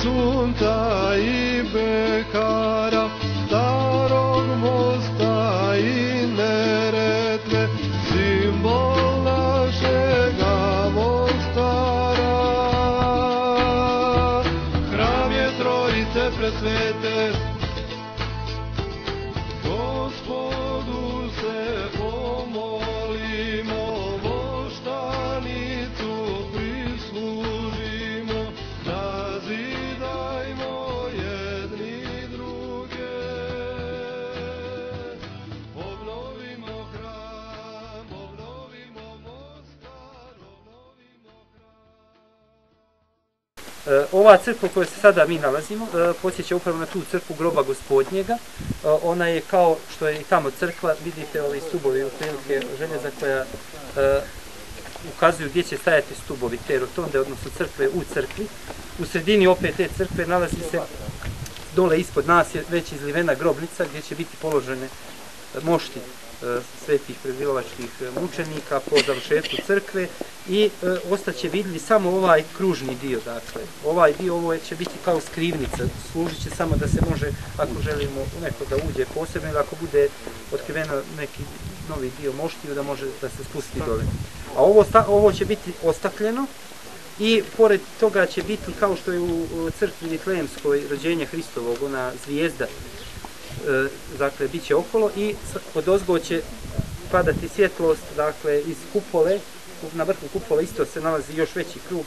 sunca i Bekara, Starog mosta i Neretve, simbol našega Mostara. Hram je Trojice presvete, Gospodu se pomolimo, voštanicu prislužimo, nazidajmo jedni druge. Obnovimo hram, obnovimo Mostar, obnovimo hram. Ova crkva u kojoj se sada mi nalazimo podsjeća upravo na tu crkvu groba Gospodnjega. Ona je kao što je i tamo crkva, vidite ovi stubovi otprilike željeza koja ukazuju gdje će stajati stubovi te rotonde, odnosno crkve u crkvi. U sredini opet te crkve nalazi se, dole ispod nas je već izlivena grobnica gdje će biti položene mošti svetih prebilovačkih mučenika po završetku crkve i ostaće vidljiv samo ovaj kružni dio. Dakle, ovaj dio ovo će biti kao skrivnica, služit će samo da se može, ako želimo neko da uđe posebno ili ako bude otkriveno neki novi dio moštiju da može da se spusti dole. A ovo će biti ostakljeno i pored toga će biti kao što je u crkvi Vitlejemskoj rođenja Hristovog, ona zvijezda, dakle, bit će okolo i odozgo će padati svjetlost, dakle, iz kupole, na vrhu kupole isto se nalazi još veći krug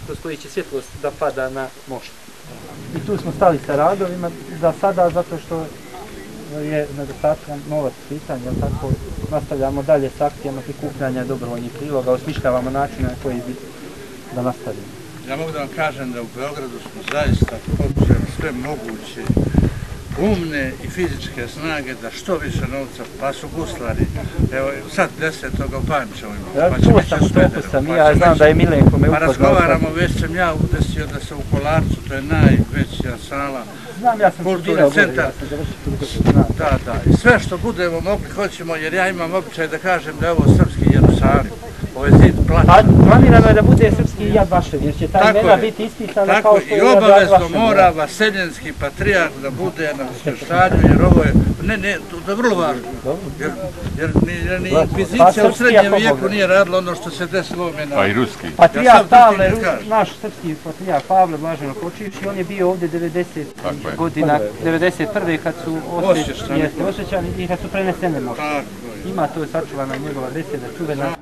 kroz koji će svjetlost da pada na mošt. I tu smo stali sa radovima za sada, zato što je nedostatan novac pitanje, tako nastavljamo dalje s akcijama prikupljanja dobrovoljnih priloga, osmišljavamo načine na koji bi da nastavimo. Ja mogu da vam kažem da u Beogradu smo zaista poduzeli sve moguće umne i fizičke snage da što više novca, pa su guslari. Evo sad 10. u Pančevu imamo, pa će biti u Smederevu. Ja znam da je Milenko me upoznao. Pa razgovaramo, već sam ja udesio da se u Kolarcu, to je najveća sala, kulturni centar. Da, i sve što budemo mogli, hoćemo, jer ja imam običaj da kažem da je ovo srpski Jerusalim. Ovo je zid plaća. A planirano je da bude srpski Jad Vašev, jer će ta imena biti ispisana kao što je Jad Vašev. I obavezno mora vaseljenski patrijarh da bude na sveštanju, jer ovo je, to je vrlo važno. Jer ni inkvizicija u srednjem vijeku nije radila ono što se desilo ovome na... Pa i ruski. Patrijarh Pavle, naš srpski patrijarh Pavle Blaženo počivši, on je bio ovdje 90 godina, 91. kad su osjećani i kad su prenesene mošti. Ima to sačuvana njegova beseda čuvena.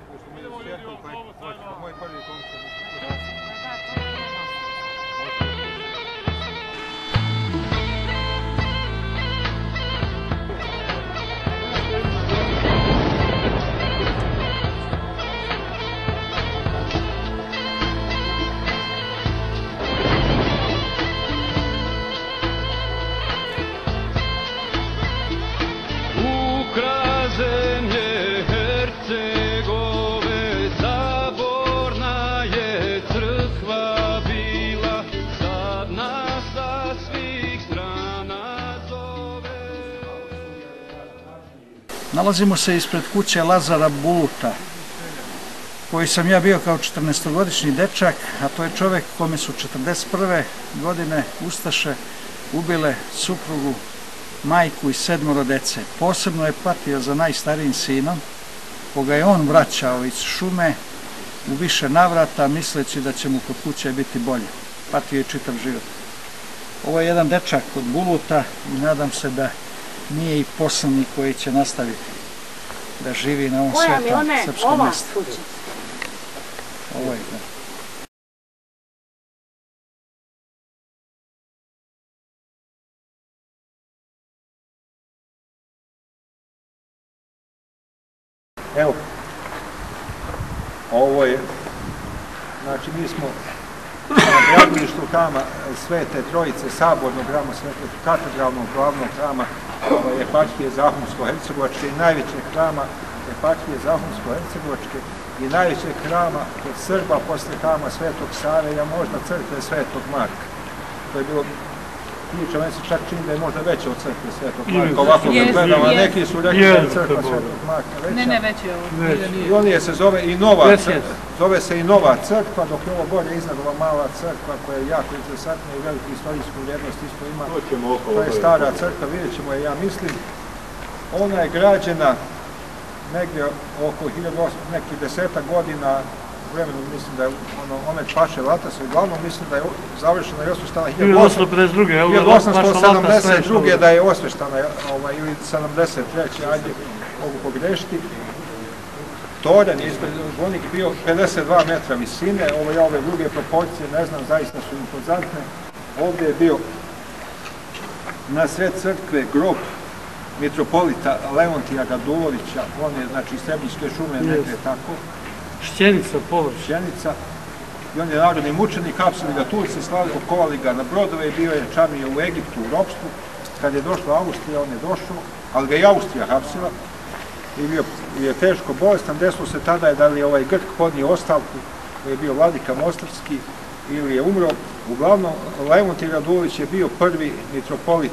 Nalazimo se ispred kuće Lazara Buluta, koji sam ja bio kao 14-godišnji dečak, a to je čovjek kome su 1941. godine ustaše ubile suprugu, majku i 7 dece. Posebno je patio za najstarijim sinom, koga je on vraćao iz šume u više navrata, misleći da će mu kod kuće biti bolje. Patio je čitav život. Ovo je jedan dečak od Buluta i nadam se da nije i posljednji koji će nastaviti da živi na ovom svetom srpskom mjestu. Ovo je da. Evo, ovo je, znači mi smo na gradilištu hrama Svete Trojice, sabornog hrama Svetog katedralnog glavnog hrama eparhije Zahumsko-Hercegovačke i najvećeg hrama eparhije Zahumsko-Hercegovačke i najvećeg hrama kod Srba posle hrama Svetog Save, a možda crkve Svetog Marka. To je bilo priča, meni se čak čini da je možda veća od crkve Svetog Marka, ovako kad gledam, a neki su rekli da je crkva Svetog Marka veća. Ne, već je ovo. I on je se zove i Nova crkva, zove se i Nova crkva, dok je ovo bolje iznad ova mala crkva koja je jako interesantna i veliku istorijsku vrijednost isto ima. To je stara crkva, vidjet ćemo je, ja mislim. Ona je građena negdje oko 1800, nekih 10 godina vremenu, mislim da je Omet Paše Latasa, uglavnom mislim da je završena i osveštana 1872. da je osveštana, ili 73. ajde mogu pogrešiti. Toranj je ispred, zvonik bio 52 metra visine, ove druge proporcije, ne znam, zaista su impozantne. Ovdje je bio na sred crkve grob mitropolita Leontija Radulovića, on je, znači, iz Srebrničke šume, negdje tako. Šćenica, povrć. Šćenica. I on je narodni mučenik, hapsili ga Turci, okovali ga na brodove i bio je čamio u Egiptu, u ropstvu. Kad je došla Austrija, on je došao, ali ga i Austrija hapsila. I bio je teško bolestan, desilo se tada da li je ovaj Grk podnio ostavku, koji je bio vladika Mostarski, ili je umro. Uglavnom, Leontij Radulović je bio prvi mitropolit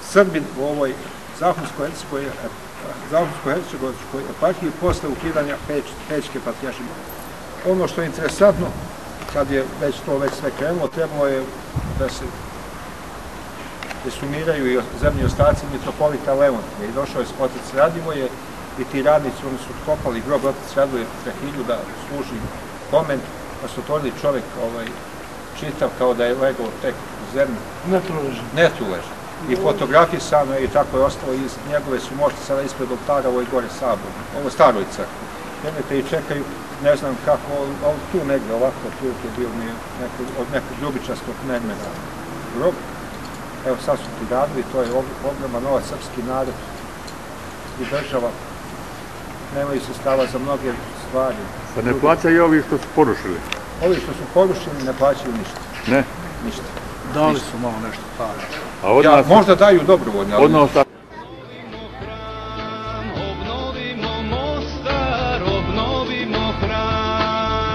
Srbin u ovoj Zahumsko-hercegovačkoj eparhiji posle ukidanja Pećke patrijaršije. Ono što je interesantno, kad je već sve krenulo, trebalo je da se sumiraju i zemlji ostaci mitropolita Leontija. I došao je otac Radivoje i ti radnici, oni su kopali grob otac Radivoje Trahilju da služi pomen, pa su otvorili čovjek čitav kao da je legao tek u zemlju. Netu leži. I fotografisano je i tako je ostalo, iz njegove su možda sada ispred oltara ovoj gore sabor, ovo staroj crkvi. Nemojte i čekaju, ne znam kako, tu negdje ovako otprilike bio mi od nekog ljubičastog mermena grob. Evo sad su ti radovi, to je ogroman novac, srpski narod i država. Nemaju se stava za mnoge stvari. Pa ne plaćaju ovi što su porušili? Ovi što su porušili ne plaćaju ništa. Ne? Ništa. Dali su malo nešto para. Možda daju dobrovoljno, ali... Obnovimo Mostar, obnovimo hram.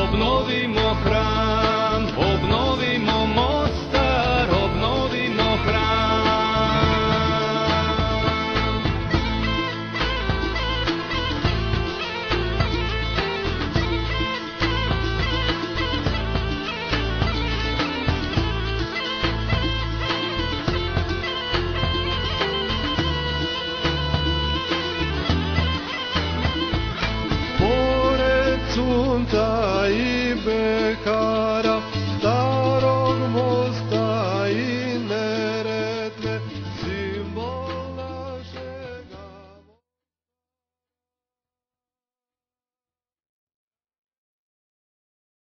Obnovimo hram, obnovimo Mostar, obnovimo hram. Sunta i beka